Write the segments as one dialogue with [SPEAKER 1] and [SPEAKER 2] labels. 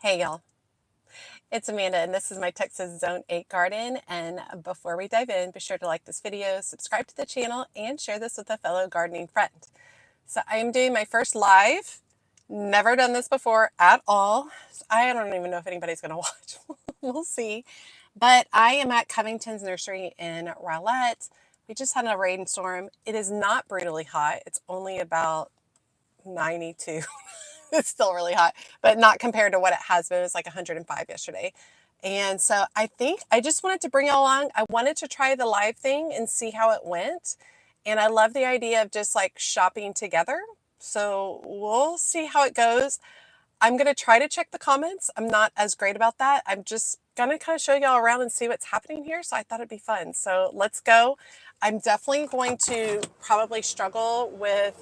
[SPEAKER 1] Hey y'all, it's Amanda and this is my Texas Zone 8 garden. And before we dive in, be sure to like this video, subscribe to the channel, and share this with a fellow gardening friend. So I am doing my first live. Never done this before at all. So I don't even know if anybody's going to watch. We'll see. But I am at Covington's nursery in Rowlett. We just had a rainstorm. It is not brutally hot. It's only about 92. It's still really hot, but not compared to what it has been. It was like 105 yesterday. And so I think I just wanted to bring it along. I wanted to try the live thing and see how it went. And I love the idea of just like shopping together. So we'll see how it goes. I'm going to try to check the comments. I'm not as great about that. I'm just going to kind of show y'all around and see what's happening here. So I thought it'd be fun. So let's go. I'm definitely going to probably struggle with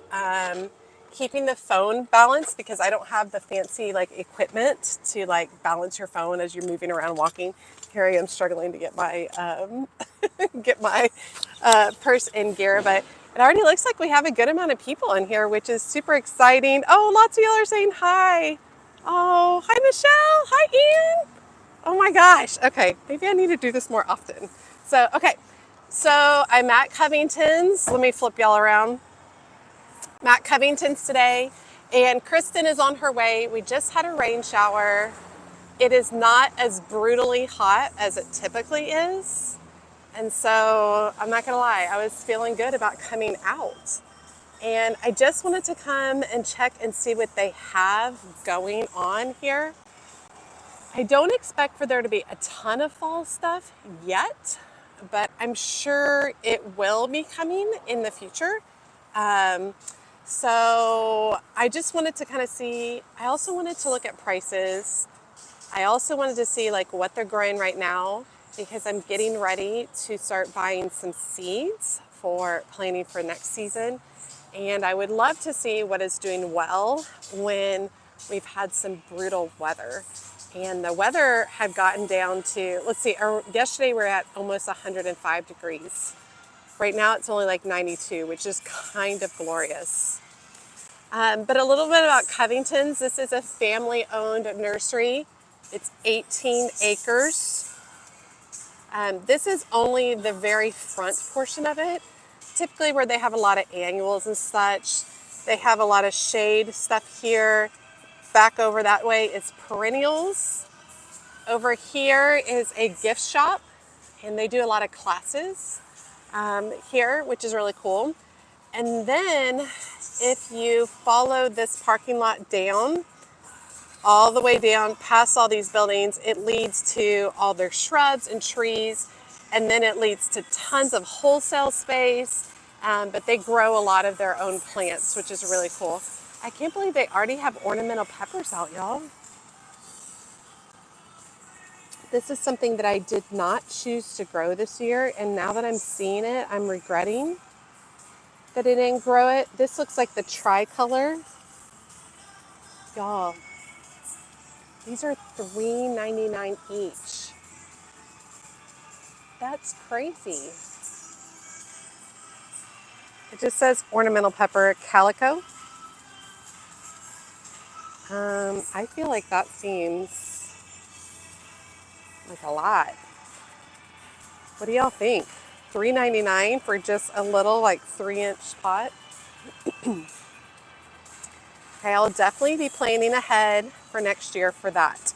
[SPEAKER 1] keeping the phone balanced because I don't have the fancy like equipment to like balance your phone as you're moving around walking. Here I am struggling to get my purse in gear, but it already looks like we have a good amount of people in here, which is super exciting. Oh, lots of y'all are saying hi. Oh, hi Michelle. Hi Ian. Oh my gosh. Okay, maybe I need to do this more often. So, okay. So I'm at Covington's. Let me flip y'all around. I'm at Covington's today, and Kristen is on her way. We just had a rain shower. It is not as brutally hot as it typically is. And so I'm not gonna lie, I was feeling good about coming out. And I just wanted to come and check and see what they have going on here. I don't expect for there to be a ton of fall stuff yet, but I'm sure it will be coming in the future. So I just wanted to kind of see, I also wanted to look at prices. I also wanted to see like what they're growing right now because I'm getting ready to start buying some seeds for planting for next season. And I would love to see what is doing well when we've had some brutal weather. And the weather had gotten down to, let's see, yesterday we were at almost 105 degrees. Right now it's only like 92, which is kind of glorious. But a little bit about Covington's. This is a family-owned nursery. It's 18 acres. This is only the very front portion of it. Typically where they have a lot of annuals and such, they have a lot of shade stuff here. Back over that way is Perennials. Over here is a gift shop, and they do a lot of classes here, which is really cool. And then if you follow this parking lot down, all the way down past all these buildings, it leads to all their shrubs and trees, and then it leads to tons of wholesale space, but they grow a lot of their own plants, which is really cool. I can't believe they already have ornamental peppers out, y'all. This is something that I did not choose to grow this year, and now that I'm seeing it, I'm regretting that I didn't grow it. This looks like the tricolor. Y'all, these are $3.99 each. That's crazy. It just says ornamental pepper calico. I feel like that seems like a lot. What do y'all think? $3.99 for just a little like 3-inch pot? Okay, I'll definitely be planning ahead for next year for that.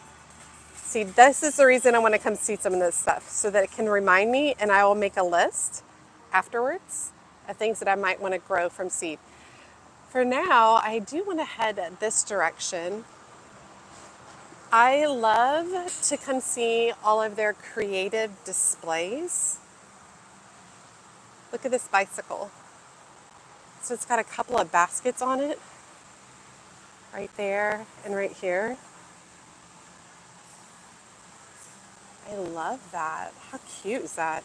[SPEAKER 1] See, this is the reason I want to come see some of this stuff, so that it can remind me, and I will make a list afterwards of things that I might want to grow from seed. For now, I do want to head this direction. I love to come see all of their creative displays. Look at this bicycle. So it's got a couple of baskets on it, right there and right here. I love that. How cute is that?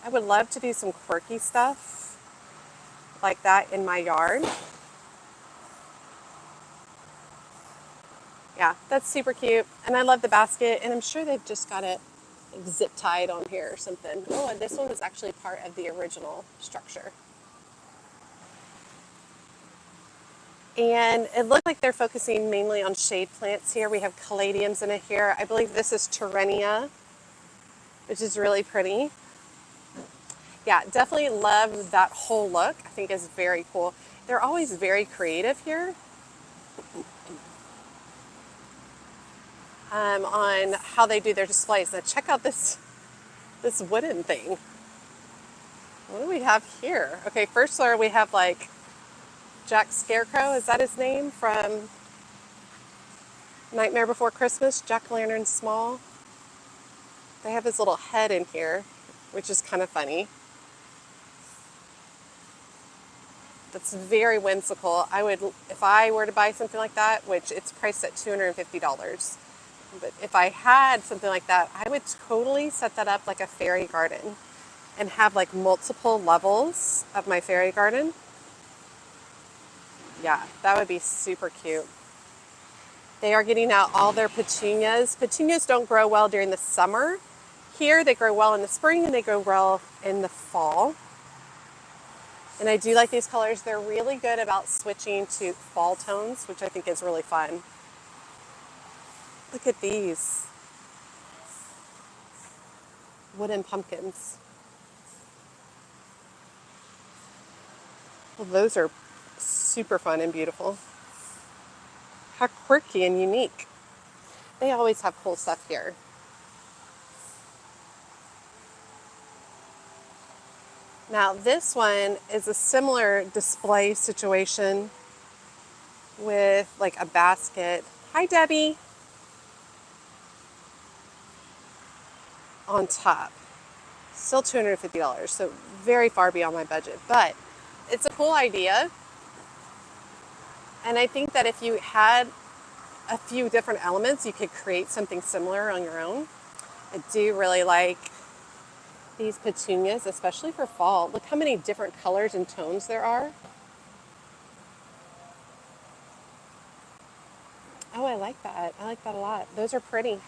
[SPEAKER 1] I would love to do some quirky stuff like that in my yard. Yeah, that's super cute. And I love the basket, and I'm sure they've just got it zip tied on here or something. Oh, and this one was actually part of the original structure. And it looks like they're focusing mainly on shade plants here. We have caladiums in it here. I believe this is Terrenia, which is really pretty. Yeah, definitely love that whole look. I think is very cool. They're always very creative here on how they do their displays. Now check out this wooden thing. What do we have here? Okay, first floor we have like Jack Scarecrow. Is that his name from Nightmare Before Christmas? Jack-o'-lantern Small. They have his little head in here, which is kind of funny. That's very whimsical. I would, if I were to buy something like that, which it's priced at $250, but if I had something like that, I would totally set that up like a fairy garden and have like multiple levels of my fairy garden. Yeah, that would be super cute. They are getting out all their petunias. Petunias don't grow well during the summer. Here they grow well in the spring and they grow well in the fall. And I do like these colors. They're really good about switching to fall tones, which I think is really fun. Look at these wooden pumpkins. Well, those are super fun and beautiful. How quirky and unique. They always have cool stuff here. Now this one is a similar display situation with like a basket. Hi Debbie. On top. Still $250, so very far beyond my budget, but it's a cool idea. And I think that if you had a few different elements, you could create something similar on your own. I do really like these petunias, especially for fall. Look how many different colors and tones there are. Oh, I like that. I like that a lot. Those are pretty.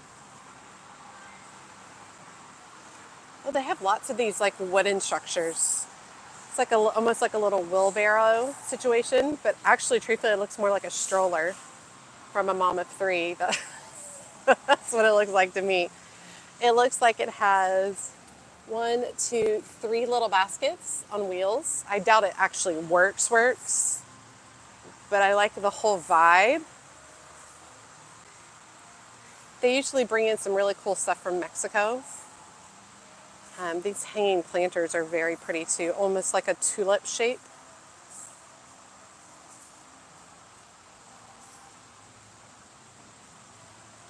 [SPEAKER 1] Oh, they have lots of these like wooden structures. It's like almost like a little wheelbarrow situation, but actually, truthfully, it looks more like a stroller from a mom of three. That's what it looks like to me. It looks like it has 1, 2, 3 little baskets on wheels. I doubt it actually works, but I like the whole vibe. They usually bring in some really cool stuff from Mexico. These hanging planters are very pretty too, almost like a tulip shape.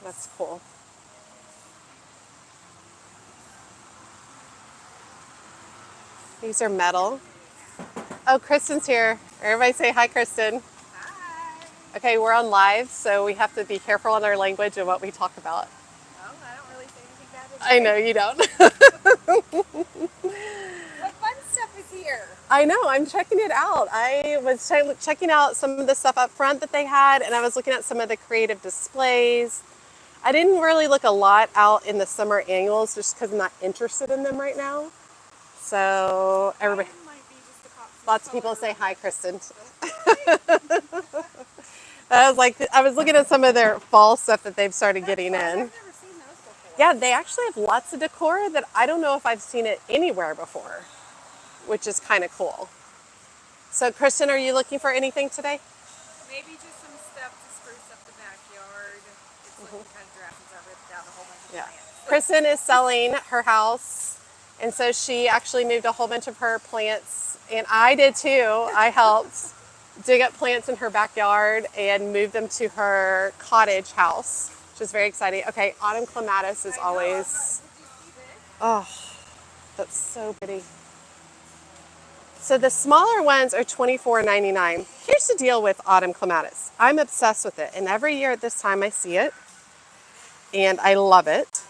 [SPEAKER 1] That's cool. These are metal. Oh, Kristen's here. Everybody say hi, Kristen.
[SPEAKER 2] Hi.
[SPEAKER 1] Okay, we're on live, so we have to be careful on our language and what we talk about.
[SPEAKER 2] Oh, I don't really say anything bad today.
[SPEAKER 1] I know you don't.
[SPEAKER 2] What fun stuff is here?
[SPEAKER 1] I know, I'm checking it out. I was checking out some of the stuff up front that they had, and I was looking at some of the creative displays. I didn't really look a lot out in the summer annuals just because I'm not interested in them right now. So everybody,
[SPEAKER 2] Might be just a
[SPEAKER 1] lots of people say hi, Kristen. I was looking at some of their fall stuff that they've started getting in.
[SPEAKER 2] I've never seen those before.
[SPEAKER 1] Yeah, they actually have lots of decor that I don't know if I've seen it anywhere before, which is kind of cool. So, Kristen, are you looking for anything today?
[SPEAKER 2] Maybe just some stuff to spruce up the backyard. It's looking kind of dry since I ripped down a whole bunch of plants.
[SPEAKER 1] Kristen is selling her house, and so she actually moved a whole bunch of her plants, and I did too. I helped dig up plants in her backyard and move them to her cottage house, which is very exciting. Okay, autumn clematis is always,
[SPEAKER 2] Did you see this?
[SPEAKER 1] oh, that's so pretty. So the smaller ones are $24.99. Here's the deal with autumn clematis. I'm obsessed with it, and every year at this time I see it, and I love it.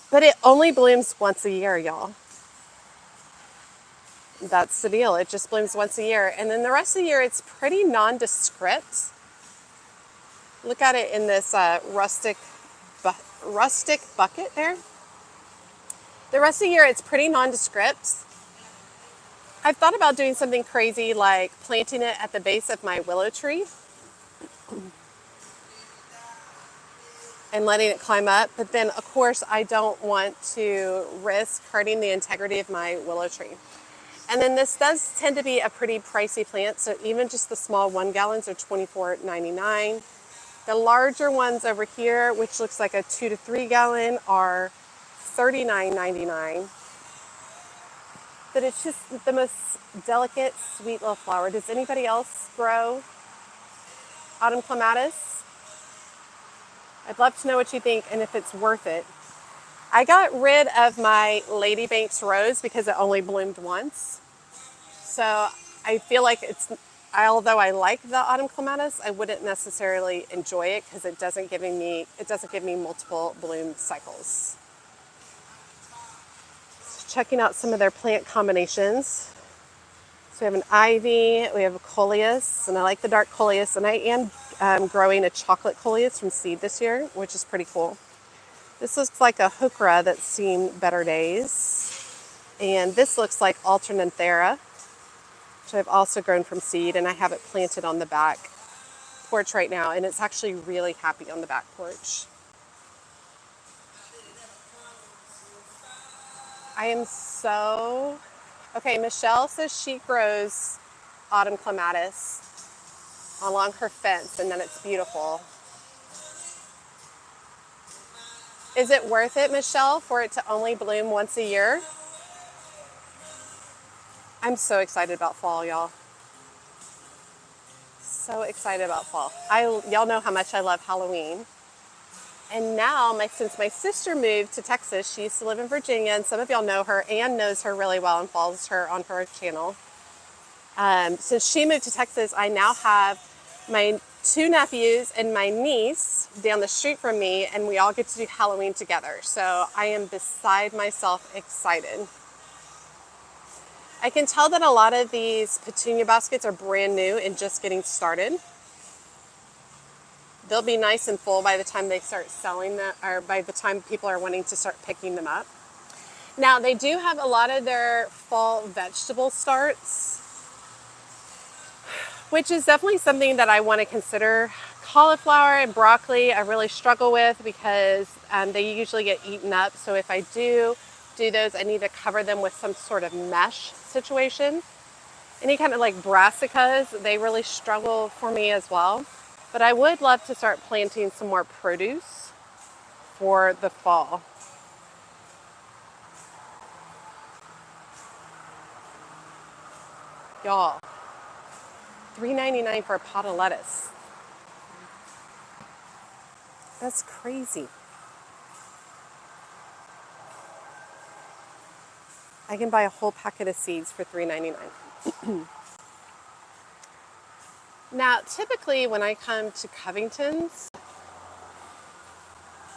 [SPEAKER 1] But it only blooms once a year, y'all. That's the deal. It just blooms once a year. And then the rest of the year, it's pretty nondescript. Look at it in this rustic bucket there. The rest of the year, it's pretty nondescript. I've thought about doing something crazy like planting it at the base of my willow tree and letting it climb up. But then, of course, I don't want to risk hurting the integrity of my willow tree. And then this does tend to be a pretty pricey plant. So even just the small 1 gallons are $24.99. The larger ones over here, which looks like a 2 to 3 gallon, are $39.99. But it's just the most delicate, sweet little flower. Does anybody else grow autumn clematis? I'd love to know what you think and if it's worth it. I got rid of my Lady Banks rose because it only bloomed once. So I feel like although I like the autumn clematis, I wouldn't necessarily enjoy it because it doesn't give me multiple bloom cycles. So checking out some of their plant combinations. So we have an ivy, we have a coleus, and I like the dark coleus, and I am growing a chocolate coleus from seed this year, which is pretty cool. This looks like a heuchera that's seen better days, and this looks like alternanthera, which I've also grown from seed, and I have it planted on the back porch right now, and it's actually really happy on the back porch. I am so... Okay, Michelle says she grows autumn clematis along her fence, and then it's beautiful. Is it worth it, Michelle, for it to only bloom once a year? I'm so excited about fall, y'all. So excited about fall. Y'all know how much I love Halloween. And now, since my sister moved to Texas, she used to live in Virginia, and some of y'all know her. Ann knows her really well and follows her on her channel. Since she moved to Texas, I now have my 2 nephews and my niece down the street from me, and we all get to do Halloween together. So I am beside myself excited. I can tell that a lot of these petunia baskets are brand new and just getting started. They'll be nice and full by the time they start selling them, or by the time people are wanting to start picking them up. Now, they do have a lot of their fall vegetable starts, which is definitely something that I want to consider. Cauliflower and broccoli I really struggle with because they usually get eaten up. So if I do those, I need to cover them with some sort of mesh situation. Any kind of like brassicas, they really struggle for me as well. But I would love to start planting some more produce for the fall. Y'all, $3.99 for a pot of lettuce. That's crazy. I can buy a whole packet of seeds for $3.99. Now, typically when I come to Covingtons,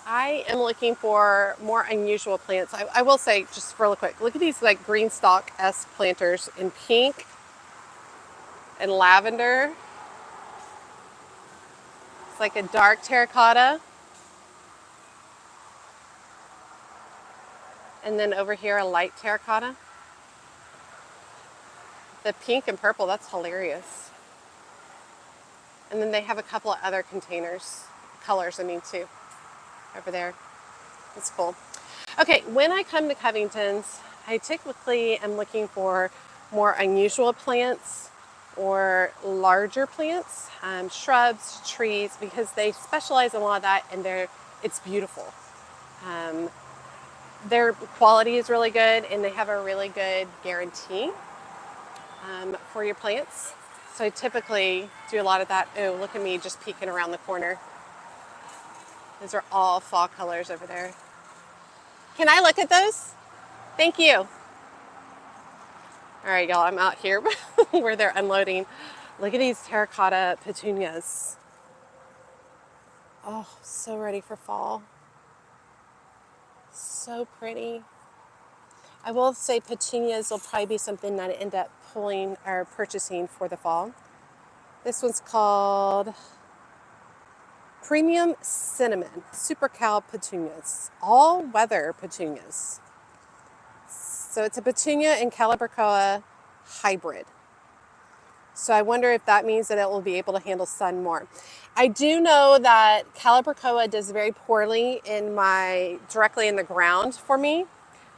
[SPEAKER 1] I am looking for more unusual plants. I will say, just real quick, look at these like green stalk-esque planters in pink and lavender. It's like a dark terracotta. And then over here, a light terracotta. The pink and purple, that's hilarious. And then they have a couple of other colors, too, over there. It's cool. Okay, when I come to Covington's, I typically am looking for more unusual plants or larger plants, shrubs, trees, because they specialize in a lot of that, and it's beautiful. Their quality is really good, and they have a really good guarantee for your plants. So I typically do a lot of that. Oh, look at me just peeking around the corner. Those are all fall colors over there. Can I look at those? Thank you. All right, y'all, I'm out here where they're unloading. Look at these terracotta petunias. Oh, so ready for fall. So pretty. I will say petunias will probably be something that I end up pulling or purchasing for the fall. This one's called Premium Cinnamon Super Cal Petunias, all weather petunias. So it's a petunia in Calibrachoa hybrid. So I wonder if that means that it will be able to handle sun more. I do know that Calibrachoa does very poorly directly in the ground for me.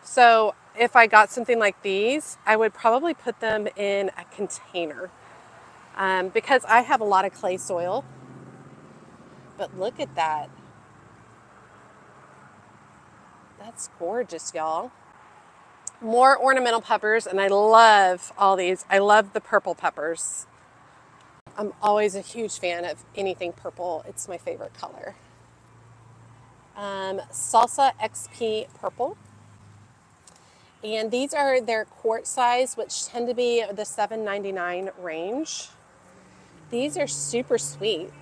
[SPEAKER 1] So if I got something like these, I would probably put them in a container because I have a lot of clay soil. But look at that. That's gorgeous, y'all. More ornamental peppers, and I love all these. I love the purple peppers. I'm always a huge fan of anything purple. It's my favorite color. Salsa XP purple. And these are their quart size, which tend to be the $7.99 range. These are super sweet.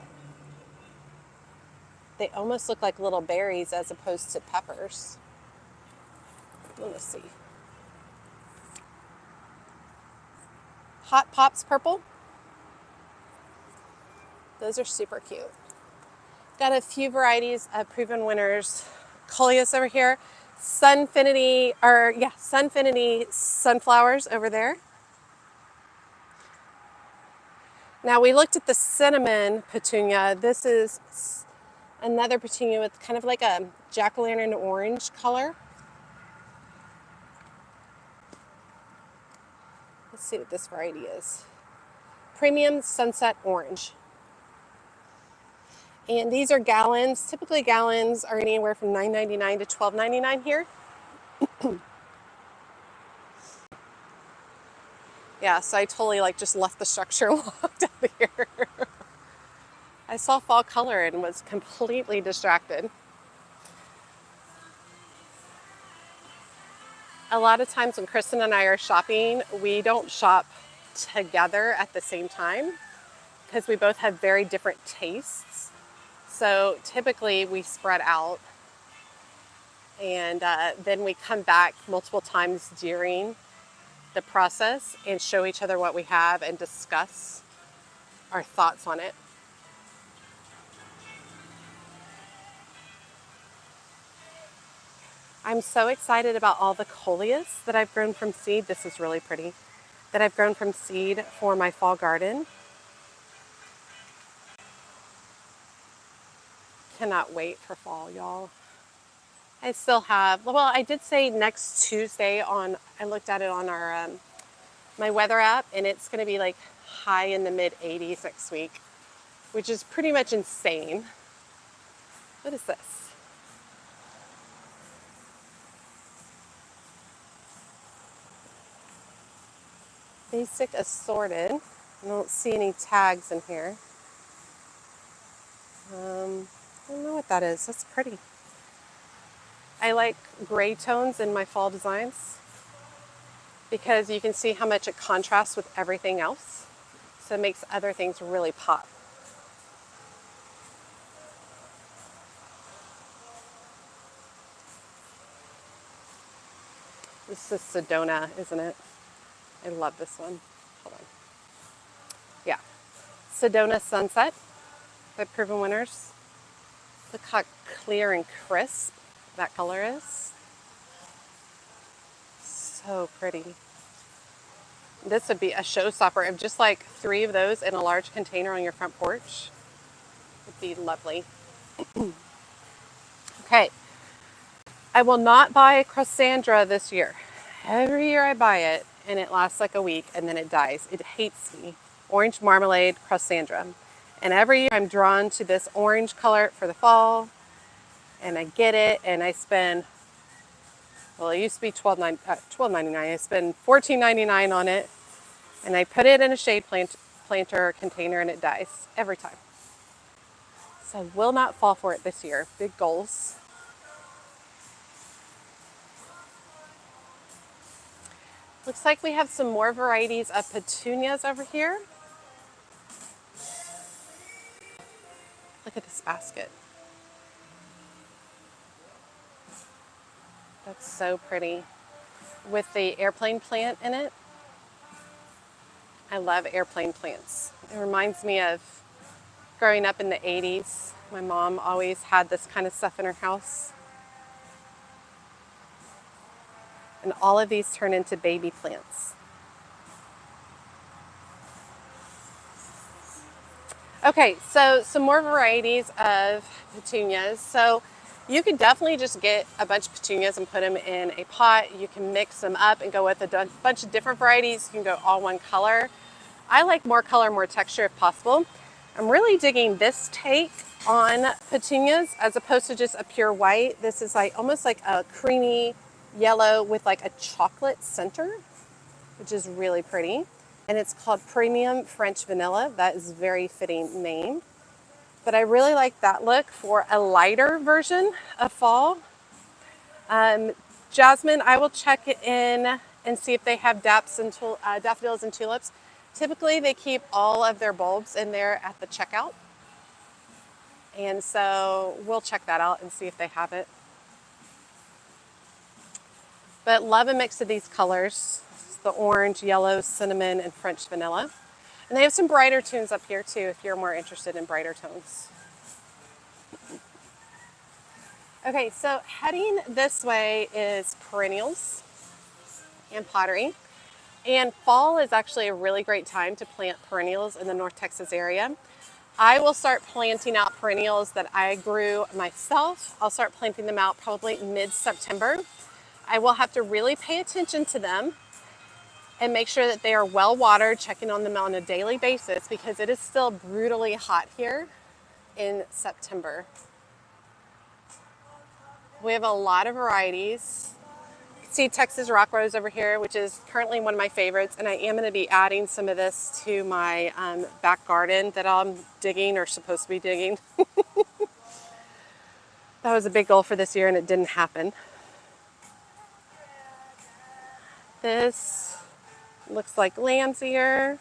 [SPEAKER 1] They almost look like little berries as opposed to peppers. Let me see. Hot Pops purple. Those are super cute. Got a few varieties of proven winners. Coleus over here. Sunfinity sunflowers over there. Now we looked at the cinnamon petunia. This is another petunia with kind of like a jack-o'-lantern orange color. Let's see what this variety is. Premium Sunset Orange. And these are gallons. Typically gallons are anywhere from $9.99 to $12.99 here. Yeah, so I totally just left the structure and walked out of here. I saw fall color and was completely distracted. A lot of times when Kristen and I are shopping, we don't shop together at the same time because we both have very different tastes. So typically we spread out and then we come back multiple times during the process and show each other what we have and discuss our thoughts on it. I'm so excited about all the coleus that I've grown from seed. This is really pretty. That I've grown from seed for my fall garden. Cannot wait for fall, y'all. I still have, well, I did say next Tuesday I looked at it on our my weather app, and it's going to be like high in the mid 80s next week, which is pretty much insane. What is this? Basic assorted. I don't see any tags in here. I don't know what that is. That's pretty. I like gray tones in my fall designs because you can see how much it contrasts with everything else. So it makes other things really pop. This is Sedona, isn't it? I love this one. Hold on. Yeah. Sedona Sunset by Proven Winners. Look how clear and crisp that color is. So pretty. This would be a showstopper of just like 3 of those in a large container on your front porch. Would be lovely. Okay. I will not buy Crossandra this year. Every year I buy it and it lasts like a week and then it dies. It hates me. Orange Marmalade Crossandra. And every year I'm drawn to this orange color for the fall. And I get it and I spend, well, it used to be $12.99. I spend $14.99 on it. And I put it in a shade planter container and it dies every time. So I will not fall for it this year. Big goals. Looks like we have some more varieties of petunias over here. Look at this basket. That's so pretty. With the airplane plant in it. I love airplane plants. It reminds me of growing up in the 80s. My mom always had this kind of stuff in her house. And all of these turn into baby plants. Okay, so some more varieties of petunias. So you could definitely just get a bunch of petunias and put them in a pot. You can mix them up and go with a bunch of different varieties. You can go all one color. I like more color, more texture if possible. I'm really digging this take on petunias as opposed to just a pure white. This is like almost like a creamy yellow with like a chocolate center, which is really pretty. And it's called Premium French Vanilla. That is a very fitting name. But I really like that look for a lighter version of fall. Jasmine, I will check it in and see if they have daffodils and tulips. Typically, they keep all of their bulbs in there at the checkout. And so we'll check that out and see if they have it. But love a mix of these colors. It's the orange, yellow, cinnamon, and French vanilla. And they have some brighter tones up here too if you're more interested in brighter tones. Okay, so heading this way is perennials and pottery. And fall is actually a really great time to plant perennials in the North Texas area. I will start planting out perennials that I grew myself. I'll start planting them out probably mid-September. I will have to really pay attention to them and make sure that they are well watered, checking on them on a daily basis because it is still brutally hot here in September. We have a lot of varieties. See Texas Rock Rose over here, which is currently one of my favorites, and I am going to be adding some of this to my back garden that I'm digging or supposed to be digging. That was a big goal for this year and it didn't happen. This looks like lamb's ear.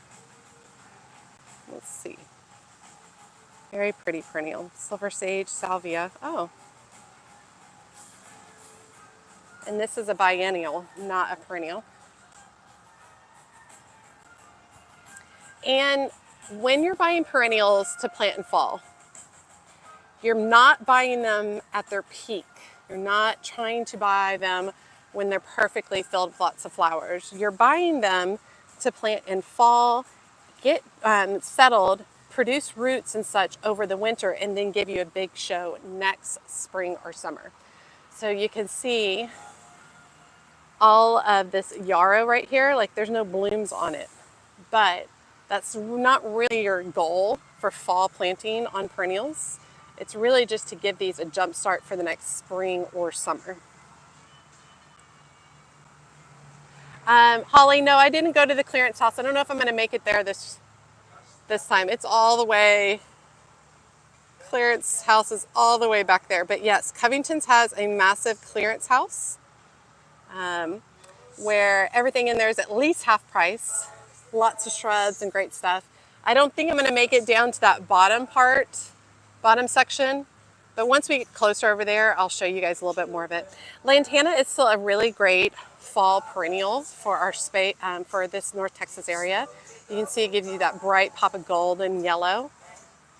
[SPEAKER 1] Let's see. Very pretty perennial. Silver sage, salvia. Oh. And this is a biennial, not a perennial. And when you're buying perennials to plant in fall, you're not buying them at their peak. You're not trying to buy them when they're perfectly filled with lots of flowers. You're buying them to plant in fall, get settled, produce roots and such over the winter, and then give you a big show next spring or summer. So you can see all of this yarrow right here, like there's no blooms on it, but that's not really your goal for fall planting on perennials. It's really just to give these a jump start for the next spring or summer. Holly, no, I didn't go to the clearance house. I don't know if I'm going to make it there this time. It's all the way, clearance house is all the way back there. But yes, Covingtons has a massive clearance house where everything in there is at least half price. Lots of shrubs and great stuff. I don't think I'm going to make it down to that bottom section. But once we get closer over there, I'll show you guys a little bit more of it. Lantana is still a really great fall perennial for our space, for this North Texas area. You can see it gives you that bright pop of gold and yellow,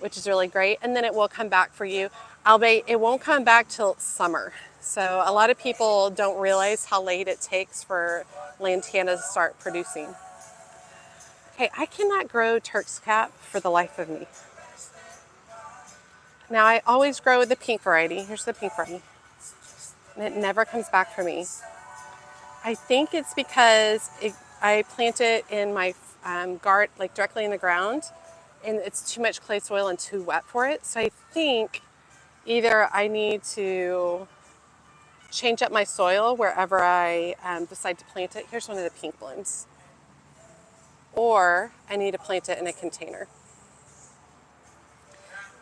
[SPEAKER 1] which is really great. And then it will come back for you. Albeit it won't come back till summer. So a lot of people don't realize how late it takes for lantana to start producing. Okay, I cannot grow Turk's cap for the life of me. Now I always grow the pink variety. Here's the pink variety. And it never comes back for me. I think it's because I plant it in my garden, like directly in the ground, and it's too much clay soil and too wet for it. So I think either I need to change up my soil wherever I decide to plant it. Here's one of the pink blooms. Or I need to plant it in a container.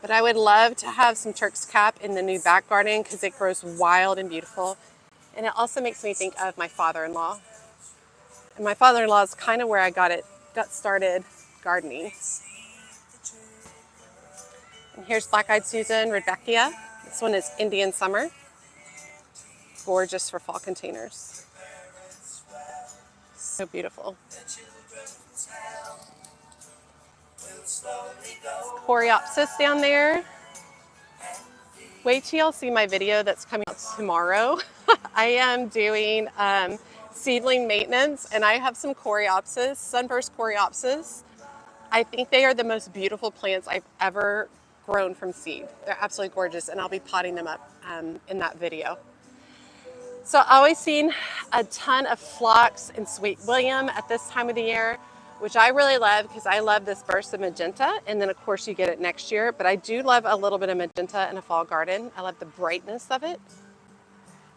[SPEAKER 1] But I would love to have some Turk's cap in the new back garden because it grows wild and beautiful. And it also makes me think of my father-in-law. And my father-in-law is kind of where I got started gardening. And here's Black-Eyed Susan, Rudbeckia. This one is Indian Summer. Gorgeous for fall containers. So beautiful. Coreopsis down there. Wait till y'all see my video that's coming out tomorrow. I am doing seedling maintenance and I have some Coreopsis, sunburst Coreopsis. I think they are the most beautiful plants I've ever grown from seed. They're absolutely gorgeous, and I'll be potting them up in that video. So I always seen a ton of phlox and sweet William at this time of the year, which I really love because I love this burst of magenta, and then of course you get it next year, but I do love a little bit of magenta in a fall garden. I love the brightness of it.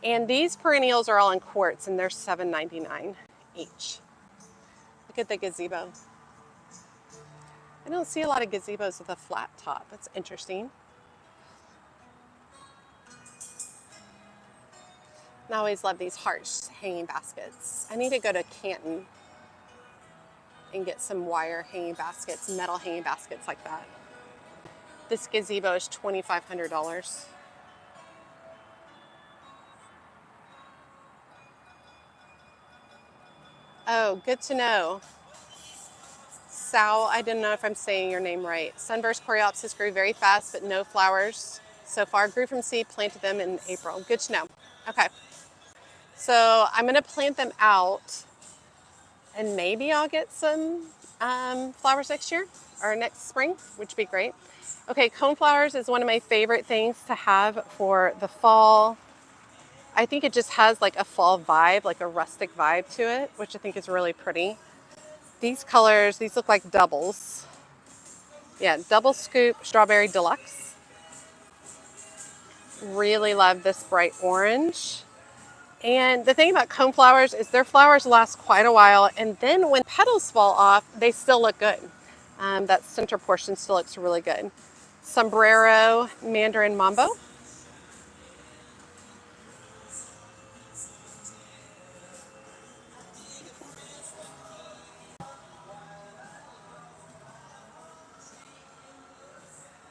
[SPEAKER 1] And these perennials are all in quartz, and they're $7.99 each. Look at the gazebo. I don't see a lot of gazebos with a flat top. That's interesting. And I always love these hearts hanging baskets. I need to go to Canton and get some wire hanging baskets, metal hanging baskets like that. This gazebo is $2,500. Oh, good to know. Sal, I didn't know if I'm saying your name right. Sunburst coreopsis grew very fast, but no flowers so far. Grew from seed, planted them in April. Good to know. Okay. So I'm going to plant them out, and maybe I'll get some flowers next year or next spring, which would be great. Okay, coneflowers is one of my favorite things to have for the fall. I think it just has like a fall vibe, like a rustic vibe to it, which I think is really pretty. These colors, these look like doubles. Yeah, double scoop strawberry deluxe. Really love this bright orange. And the thing about coneflowers is their flowers last quite a while, and then when petals fall off, they still look good. That center portion still looks really good. Sombrero Mandarin Mambo.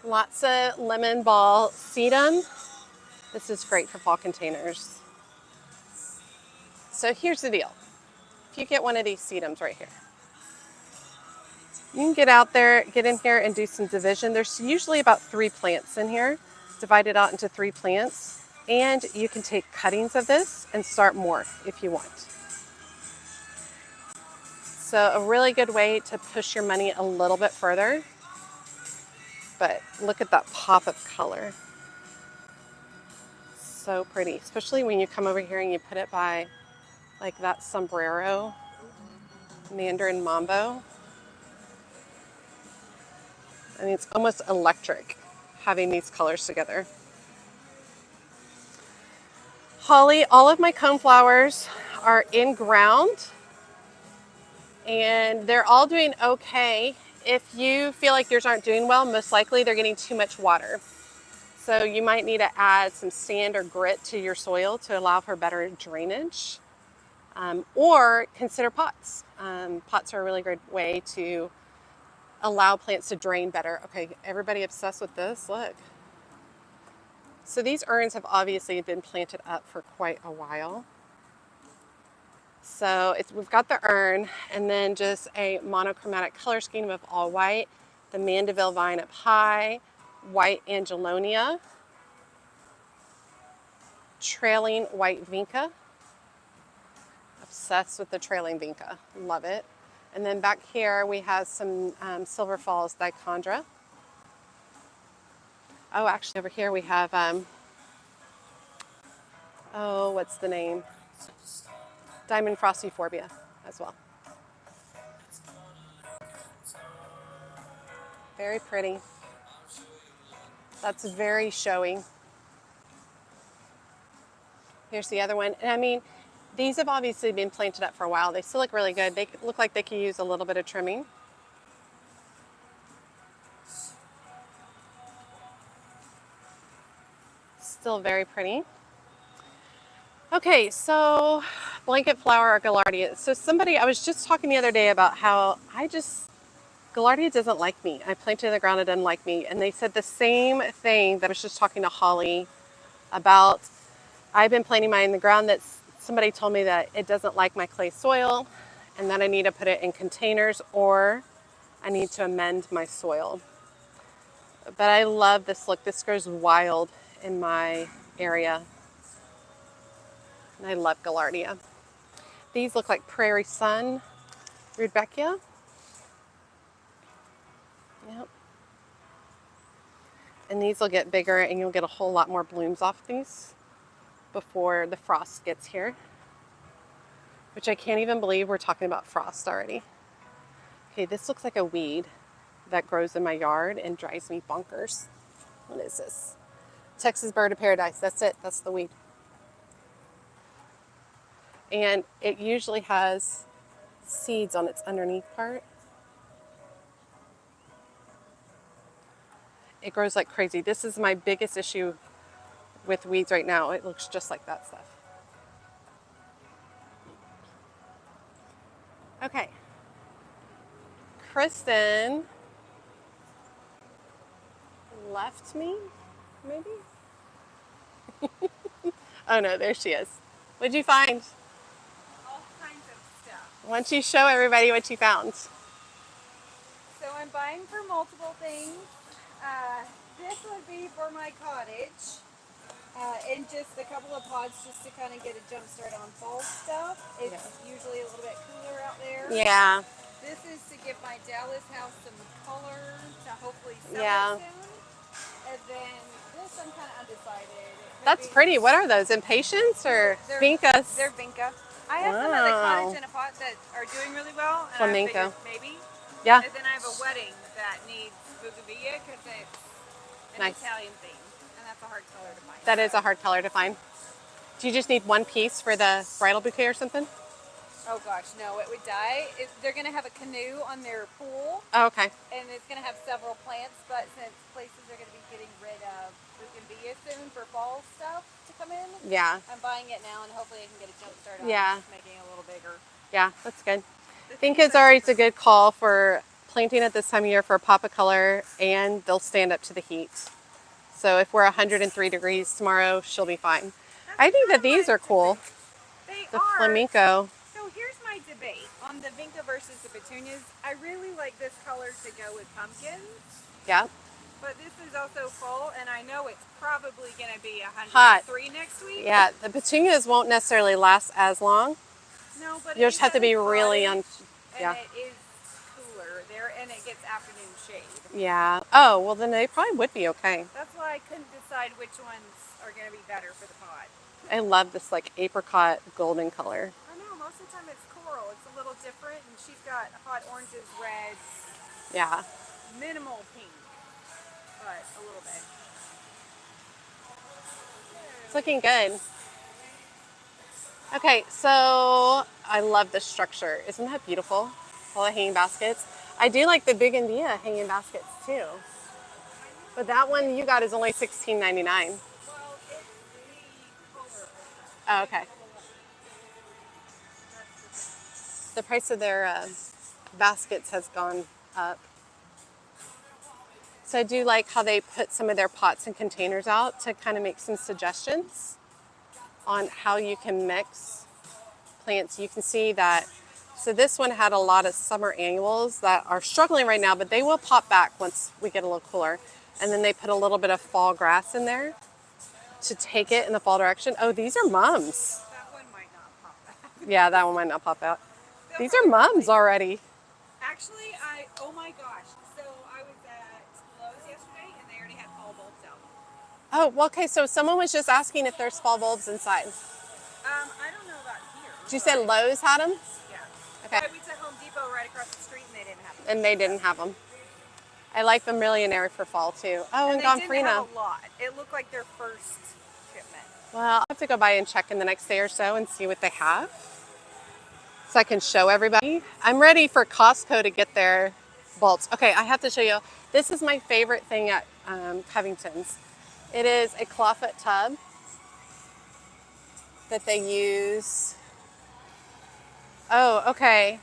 [SPEAKER 1] Lots of lemon ball sedum. This is great for fall containers. So here's the deal. If you get one of these sedums right here, you can get out there, get in here and do some division. There's usually about 3 plants in here, divided out into 3 plants. And you can take cuttings of this and start more if you want. So a really good way to push your money a little bit further. But look at that pop of color. So pretty, especially when you come over here and you put it by like that sombrero Mandarin Mambo. I mean, it's almost electric having these colors together. Holly, all of my coneflowers are in ground and they're all doing okay. If you feel like yours aren't doing well, most likely they're getting too much water. So you might need to add some sand or grit to your soil to allow for better drainage. Or consider pots. Pots are a really great way to allow plants to drain better. Okay, everybody obsessed with this? Look. So these urns have obviously been planted up for quite a while. So we've got the urn and then just a monochromatic color scheme of all white, the Mandeville vine up high, white Angelonia, trailing white vinca. Obsessed with the trailing vinca, love it. And then back here we have some Silver Falls dichondra. Oh, actually over here we have, oh, what's the name? Diamond Frost Euphorbia as well. Very pretty. That's very showy. Here's the other one. And I mean, these have obviously been planted up for a while. They still look really good. They look like they could use a little bit of trimming. Still very pretty. Okay, so blanket flower or gaillardia. So I was just talking the other day about how gaillardia doesn't like me. I planted in the ground, it doesn't like me. And they said the same thing that I was just talking to Holly about. I've been planting mine in the ground. Somebody told me that it doesn't like my clay soil and that I need to put it in containers or I need to amend my soil. But I love this look. This grows wild in my area. And I love gaillardia. These look like Prairie Sun Rudbeckia. Yep. And these will get bigger and you'll get a whole lot more blooms off these before the frost gets here. Which I can't even believe we're talking about frost already. Okay, this looks like a weed that grows in my yard and drives me bonkers. What is this? Texas bird of paradise. That's it. That's the weed. And it usually has seeds on its underneath part. It grows like crazy. This is my biggest issue with weeds right now. It looks just like that stuff. Okay. Kristen left me, maybe? Oh no, there she is. What'd you find?
[SPEAKER 2] All kinds of stuff.
[SPEAKER 1] Why don't you show everybody what you found?
[SPEAKER 2] So I'm buying for multiple things. This would be for my cottage. And just a couple of pods just to kind of get a jump start on fall stuff. It's usually a little bit cooler out there.
[SPEAKER 1] Yeah.
[SPEAKER 2] This is to give my Dallas house some color to hopefully sell
[SPEAKER 1] Yeah.
[SPEAKER 2] it soon. And then this I'm kind of undecided.
[SPEAKER 1] That's pretty. What are those? Impatiens or vincas?
[SPEAKER 2] They're vinca. I have some of the cottage in a pot that are doing really well. And
[SPEAKER 1] Flamenco.
[SPEAKER 2] I figured maybe.
[SPEAKER 1] Yeah.
[SPEAKER 2] And then I have a wedding that needs bougainvillea because it's an Italian theme. And that's a hard color to find.
[SPEAKER 1] That is a hard color to find. Do you just need one piece for the bridal bouquet or something?
[SPEAKER 2] Oh gosh, no, it would die. They're going to have a canoe on their pool.
[SPEAKER 1] Oh, okay.
[SPEAKER 2] And it's going to have several plants, but since places are going to be getting rid of bougainvillea soon for fall stuff to come in,
[SPEAKER 1] Yeah.
[SPEAKER 2] I'm buying it now and hopefully I can get a jump start on making it a little bigger.
[SPEAKER 1] Yeah, that's good. I think it's always a good call for planting at this time of year for a pop of color, and they'll stand up to the heat. So if we're 103 degrees tomorrow, she'll be fine. I think that these are cool.
[SPEAKER 2] They
[SPEAKER 1] The
[SPEAKER 2] are.
[SPEAKER 1] flamenco.
[SPEAKER 2] So here's my debate on the vinca versus the petunias. I really like this color to go with pumpkins.
[SPEAKER 1] Yeah.
[SPEAKER 2] But this is also fall, and I know it's probably going to be 103
[SPEAKER 1] Hot.
[SPEAKER 2] next week.
[SPEAKER 1] Yeah, the petunias won't necessarily last as long.
[SPEAKER 2] No, but
[SPEAKER 1] You'll just have to be really on.
[SPEAKER 2] Yeah. And it is cooler there, and it gets afternoon shade.
[SPEAKER 1] Yeah. Oh, well then they probably would be okay.
[SPEAKER 2] That's why I couldn't decide which ones are going to be better for the pot.
[SPEAKER 1] I love this like apricot golden color.
[SPEAKER 2] I know, most of the time it's coral. It's a little different, and she's got hot oranges, reds.
[SPEAKER 1] Yeah.
[SPEAKER 2] Minimal pink, but a little bit.
[SPEAKER 1] It's looking good. Okay, so I love this structure. Isn't that beautiful? All the hanging baskets. I do like the bougainvillea hanging baskets too. But that one you got is only $16.99.
[SPEAKER 2] Well, it's the color.
[SPEAKER 1] Oh, okay. The price of their baskets has gone up. So I do like how they put some of their pots and containers out to kind of make some suggestions on how you can mix plants. You can see that, so this one had a lot of summer annuals that are struggling right now, but they will pop back once we get a little cooler. And then they put a little bit of fall grass in there to take it in the fall direction. Oh, these are mums.
[SPEAKER 2] That one might not pop out.
[SPEAKER 1] Yeah, that one might not pop out. These are mums already.
[SPEAKER 2] Actually, oh my gosh. So I was at Lowe's yesterday and they already had fall bulbs out.
[SPEAKER 1] Oh, well, okay, so someone was just asking if there's fall bulbs inside.
[SPEAKER 2] I don't know about here.
[SPEAKER 1] Did you say Lowe's had them?
[SPEAKER 2] Yeah.
[SPEAKER 1] Okay.
[SPEAKER 2] We went to Home Depot right across the street and they didn't have them.
[SPEAKER 1] And they didn't have them. I like the Millionaire for fall too. Oh, and
[SPEAKER 2] they didn't
[SPEAKER 1] Gonfrina.
[SPEAKER 2] have a lot. It looked like their first shipment.
[SPEAKER 1] Well, I'll have to go by and check in the next day or so and see what they have, so I can show everybody. I'm ready for Costco to get their bulbs. Okay, I have to show you. This is my favorite thing at Covingtons. It is a clawfoot tub that they use. Oh, okay.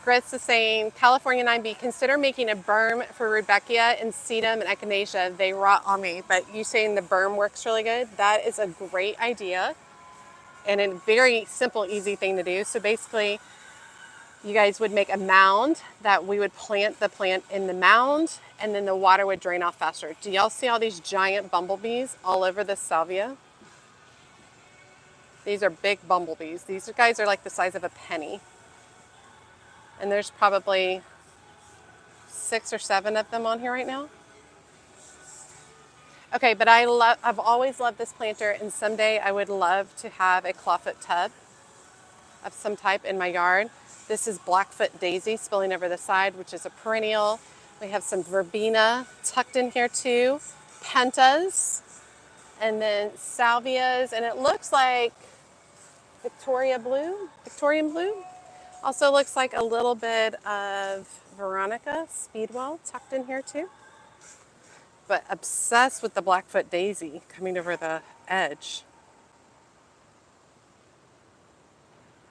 [SPEAKER 1] Gretz is saying, California 9B, consider making a berm for Rudbeckia and sedum and echinacea. They rot on me, but you saying the berm works really good? That is a great idea and a very simple, easy thing to do. So basically, you guys would make a mound that we would plant the plant in the mound, and then the water would drain off faster. Do y'all see all these giant bumblebees all over this salvia? These are big bumblebees. These guys are like the size of a penny. And there's probably 6 or 7 of them on here right now. Okay, but I've always loved this planter, and someday I would love to have a clawfoot tub of some type in my yard. This is Blackfoot Daisy spilling over the side, which is a perennial. We have some verbena tucked in here too, pentas, and then salvias, and it looks like Victorian blue. Also looks like a little bit of Veronica Speedwell tucked in here too. But obsessed with the Blackfoot Daisy coming over the edge.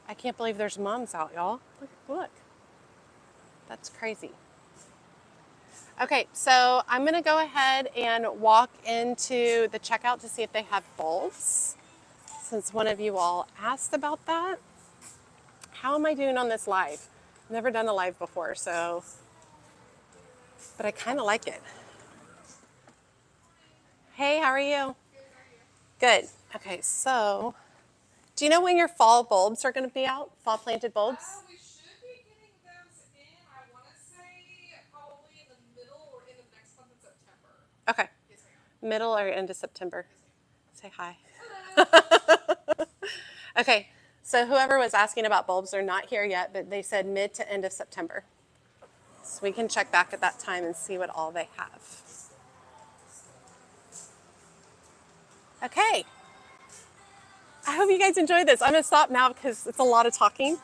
[SPEAKER 1] I can't believe there's mums out, y'all. Look. That's crazy. Okay, so I'm gonna go ahead and walk into the checkout to see if they have bulbs, since one of you all asked about that. How am I doing on this live? I've never done a live before, but I kind of like it. Hey, how are you? Good. Okay, so do you know when your fall bulbs are going to be out? Fall planted bulbs?
[SPEAKER 3] We should be getting them in, I want to say, probably in the middle or end of next month in September.
[SPEAKER 1] Okay.
[SPEAKER 3] Yes, ma'am.
[SPEAKER 1] Middle or end of September. Say hi.
[SPEAKER 3] Hello.
[SPEAKER 1] Okay, so whoever was asking about bulbs are not here yet, but they said mid to end of September. So we can check back at that time and see what all they have. Okay. I hope you guys enjoyed this. I'm going to stop now because it's a lot of talking.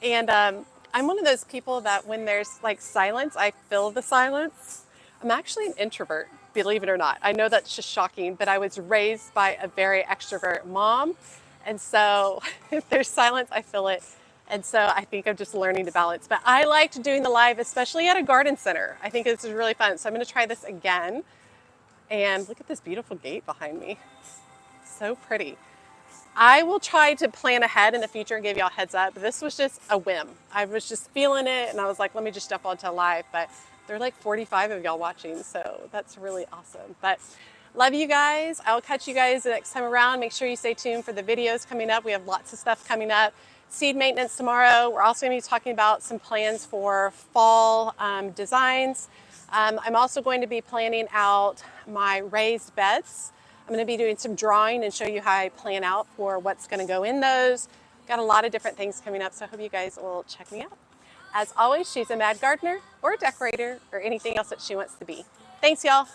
[SPEAKER 1] And I'm one of those people that when there's like silence, I fill the silence. I'm actually an introvert, believe it or not. I know that's just shocking, but I was raised by a very extrovert mom. And so if there's silence, I fill it. And so I think I'm just learning to balance. But I liked doing the live, especially at a garden center. I think this is really fun. So I'm going to try this again. And look at this beautiful gate behind me. So pretty. I will try to plan ahead in the future and give y'all a heads up. This was just a whim. I was just feeling it and I was like, let me just jump onto live. But there are like 45 of y'all watching, so that's really awesome. But love you guys. I'll catch you guys the next time around. Make sure you stay tuned for the videos coming up. We have lots of stuff coming up. Seed maintenance tomorrow. We're also going to be talking about some plans for fall designs. I'm also going to be planning out my raised beds. I'm going to be doing some drawing and show you how I plan out for what's going to go in those. Got a lot of different things coming up, so I hope you guys will check me out. As always, she's a mad gardener or a decorator or anything else that she wants to be. Thanks, y'all.